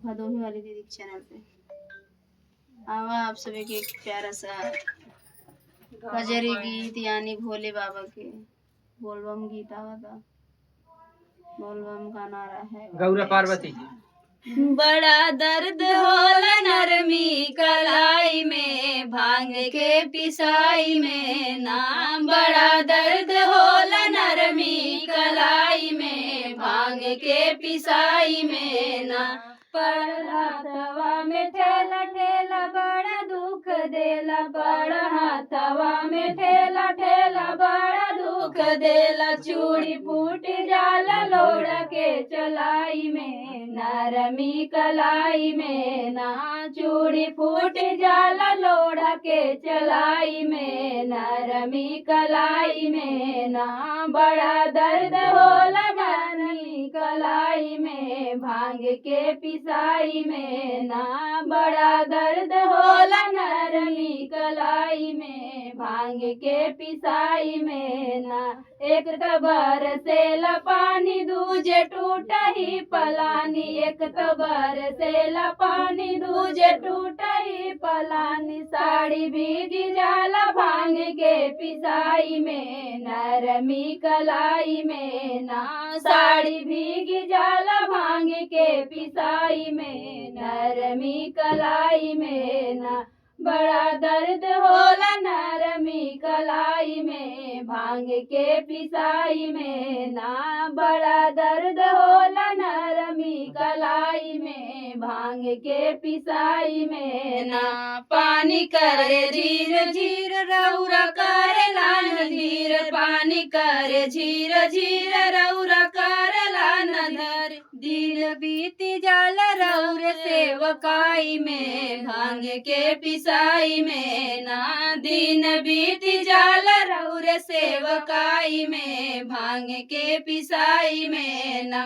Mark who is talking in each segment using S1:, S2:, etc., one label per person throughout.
S1: भदोही वाली दीदी के चैनल पे आवा आप सभी के एक प्यारा सा कजरी गीत यानी भोले बाबा के बोलबम गीत आवा था। बोलबम का नारा है
S2: गौरा पार्वती
S1: बड़ा दर्द होला नरमी कलाई में भांग के पिसाई में ना बड़ा दर्द होला नरमी कलाई में भांग के पिसाई में ना पड़ा तवा में ठेला ठेला बड़ा दुख देला पड़ा हाथवा में ठेला ठेला बड़ा दुख देला चूड़ी फूट जाला लोड़ा के चलाई में नरमी कलाई में ना चूड़ी फूट जाला लोड़ा के चलाई में नरमी कलाई में ना बड़ा दर्द होला नरमी कलाई में भांग के पिसाई में ना बड़ा दर्द होला नरमी कलाई में भांग के पिसाई में ना एक तबर से पानी दूजे टूट ही पलानी एक तबर से पानी दूजे टूट ही पलानी साड़ी भीग जाला भांग के पिसाई में नरमी कलाई में ना साड़ी भीग जाला भांग के पिसाई में नरमी कलाई में ना बड़ा दर्द होला नरमी कलाई में भांग के पिसाई में ना बड़ा दर्द होला नरमी कलाई में भांग के पिसाई में ना पानी करे झीर झीर रौरा करे लान धीर पानी करे झीर झीर रौरा करे लान धर दिन बीती जाला रौर सेवकाई में भांग के पिसाई में ना दिन बीती जाला रौर सेवकाई में भांग के पिसाई में ना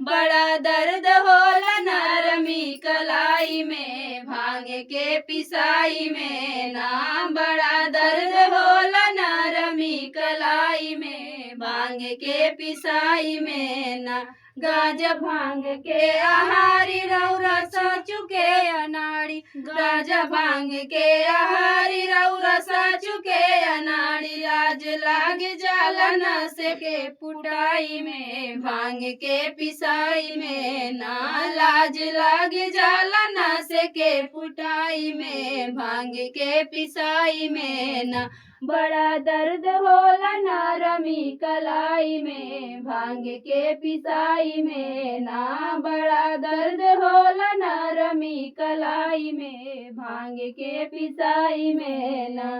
S1: बड़ा दर्द होला नरमी कलाई में भांग के पिसाई में ना बड़ा दर्द होला नरमी कलाई में भांग के पिसाई में ना गाजा भांग के आहारी रौरा साचु के अनाड़ी गाजा भांग के आहारी रौरा साचु के अनाड़ी लाज लाग जाला नस के पुटाई में भांग के पिसाई में ना लाज लाग जाला नस के पुटाई में भांग के पिसाई में ना बड़ा दर्द होला नरमी कलाई में भांग के पिसाई में ना बड़ा दर्द होला नरमी कलाई में भांग के पिसाई में ना